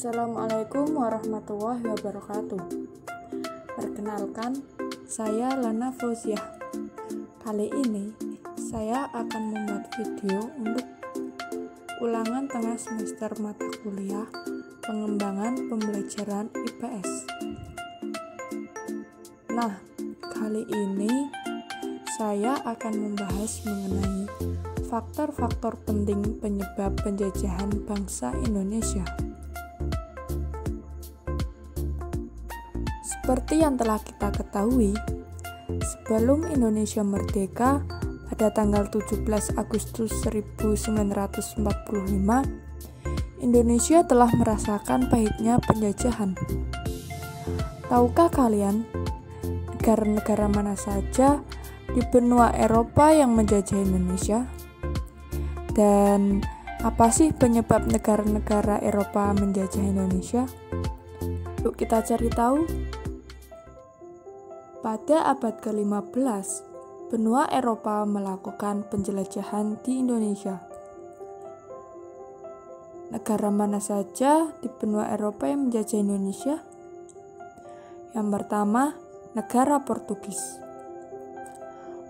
Assalamualaikum warahmatullahi wabarakatuh. Perkenalkan, saya Lana Fauziah. Kali ini saya akan membuat video untuk ulangan tengah semester mata kuliah pengembangan pembelajaran IPS. Nah, kali ini saya akan membahas mengenai faktor-faktor penting penyebab penjajahan bangsa Indonesia. Seperti yang telah kita ketahui, sebelum Indonesia merdeka pada tanggal 17 Agustus 1945, Indonesia telah merasakan pahitnya penjajahan. Tahukah kalian, negara-negara mana saja di benua Eropa yang menjajah Indonesia? Dan apa sih penyebab negara-negara Eropa menjajah Indonesia? Yuk kita cari tahu. Pada abad ke-15, benua Eropa melakukan penjelajahan di Indonesia. Negara mana saja di benua Eropa yang menjajah Indonesia? Yang pertama, negara Portugis.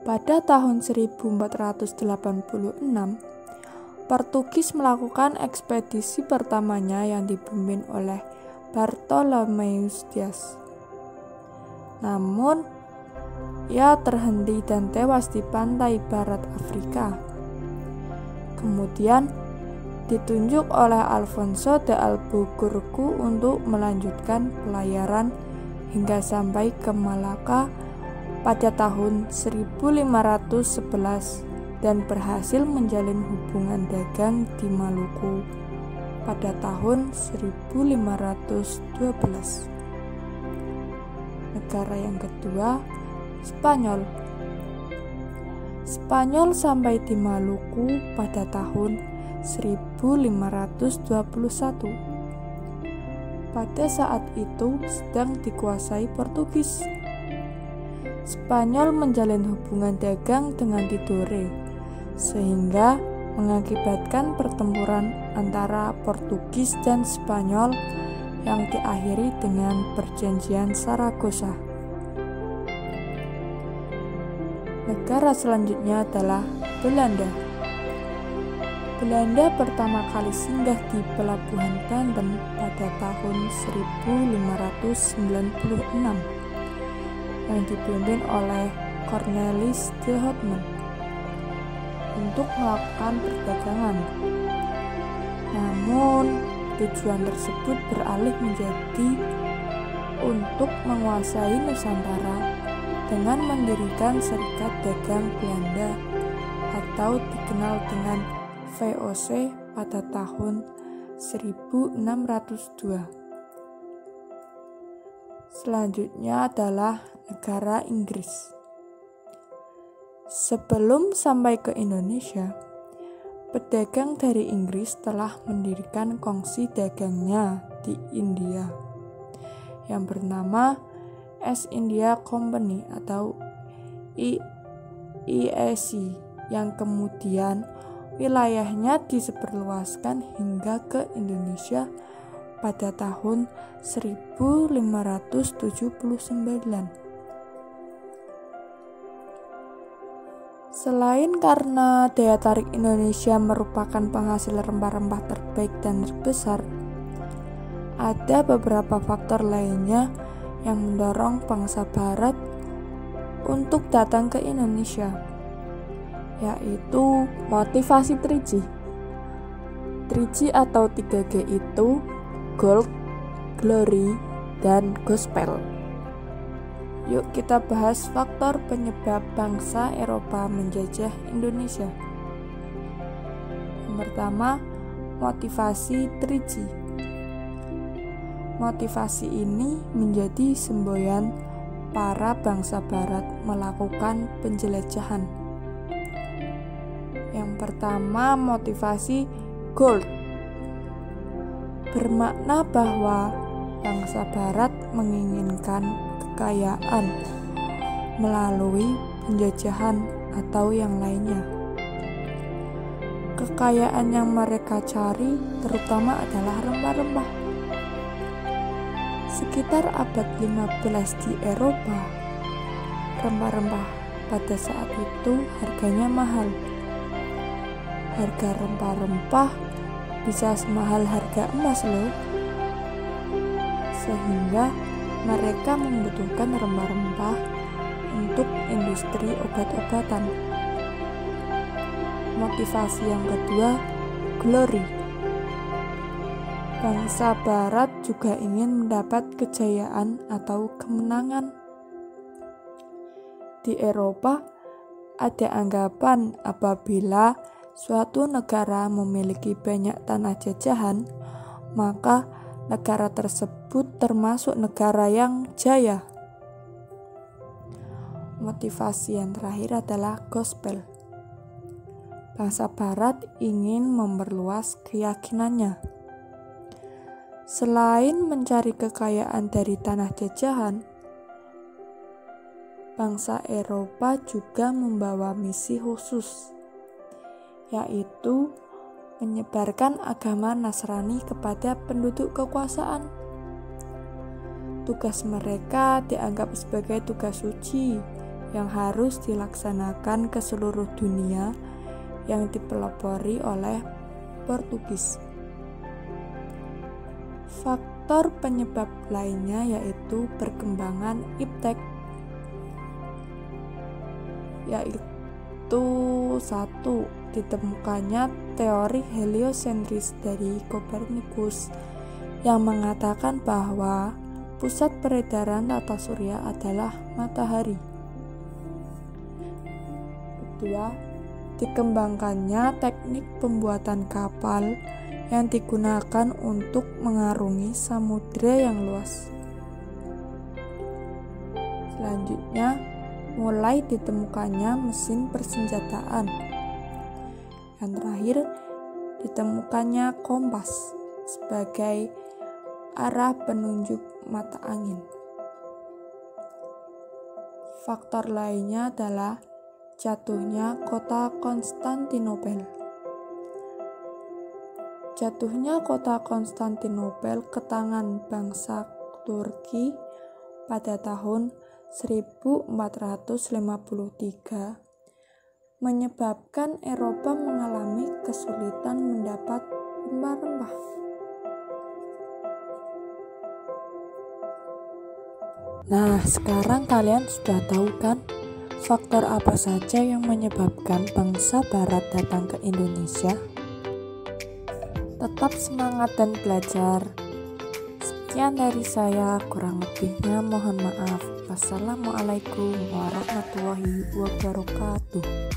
Pada tahun 1486, Portugis melakukan ekspedisi pertamanya yang dipimpin oleh Bartholomeus Dias. Namun, ia terhenti dan tewas di pantai barat Afrika. Kemudian, ditunjuk oleh Alfonso de Albuquerque untuk melanjutkan pelayaran hingga sampai ke Malaka pada tahun 1511 dan berhasil menjalin hubungan dagang di Maluku pada tahun 1512. Negara yang kedua, Spanyol. Spanyol sampai di Maluku pada tahun 1521. Pada saat itu sedang dikuasai Portugis. Spanyol menjalin hubungan dagang dengan Tidore, sehingga mengakibatkan pertempuran antara Portugis dan Spanyol yang diakhiri dengan perjanjian Saragossa. Negara selanjutnya adalah Belanda. Belanda pertama kali singgah di Pelabuhan Banten pada tahun 1596 yang dipimpin oleh Cornelis de Houtman untuk melakukan perdagangan. Namun, tujuan tersebut beralih menjadi untuk menguasai Nusantara dengan mendirikan Serikat Dagang Belanda atau dikenal dengan VOC pada tahun 1602. Selanjutnya adalah negara Inggris. Sebelum sampai ke Indonesia, pedagang dari Inggris telah mendirikan kongsi dagangnya di India yang bernama East India Company atau EEC, yang kemudian wilayahnya disebarluaskan hingga ke Indonesia pada tahun 1579. Selain karena daya tarik Indonesia merupakan penghasil rempah-rempah terbaik dan terbesar, ada beberapa faktor lainnya yang mendorong bangsa Barat untuk datang ke Indonesia, yaitu motivasi 3G. 3G atau 3G itu Gold, Glory, dan Gospel. Yuk kita bahas faktor penyebab bangsa Eropa menjajah Indonesia. Yang pertama, motivasi 3G. Motivasi ini menjadi semboyan para bangsa Barat melakukan penjelajahan. Yang pertama, motivasi gold. Bermakna bahwa bangsa Barat menginginkan kekayaan melalui penjajahan atau yang lainnya. Kekayaan yang mereka cari terutama adalah rempah-rempah. Sekitar abad 15 di Eropa, rempah-rempah pada saat itu harganya mahal. Harga rempah-rempah bisa semahal harga emas loh. Sehingga mereka membutuhkan rempah-rempah untuk industri obat-obatan. Motivasi yang kedua, glory. Bangsa Barat juga ingin mendapat kejayaan atau kemenangan. Di Eropa, ada anggapan apabila suatu negara memiliki banyak tanah jajahan, maka negara tersebut termasuk negara yang jaya. Motivasi yang terakhir adalah gospel. Bangsa Barat ingin memperluas keyakinannya. Selain mencari kekayaan dari tanah jajahan, bangsa Eropa juga membawa misi khusus, yaitu menyebarkan agama Nasrani kepada penduduk kekuasaan. Tugas mereka dianggap sebagai tugas suci yang harus dilaksanakan ke seluruh dunia yang dipelopori oleh Portugis. Faktor penyebab lainnya yaitu perkembangan iptek, yaitu 1. Ditemukannya teori heliosentris dari Kopernikus yang mengatakan bahwa pusat peredaran tata surya adalah matahari. 2. Dikembangkannya teknik pembuatan kapal yang digunakan untuk mengarungi samudera yang luas. Selanjutnya, mulai ditemukannya mesin persenjataan. Yang terakhir, ditemukannya kompas sebagai arah penunjuk mata angin. Faktor lainnya adalah jatuhnya kota Konstantinopel. Jatuhnya kota Konstantinopel ke tangan bangsa Turki pada tahun 1453 menyebabkan Eropa mengalami kesulitan mendapat rempah-rempah. Nah, sekarang kalian sudah tahu kan faktor apa saja yang menyebabkan bangsa Barat datang ke Indonesia? Tetap semangat dan belajar. Sekian dari saya, kurang lebihnya mohon maaf. Wassalamualaikum warahmatullahi wabarakatuh.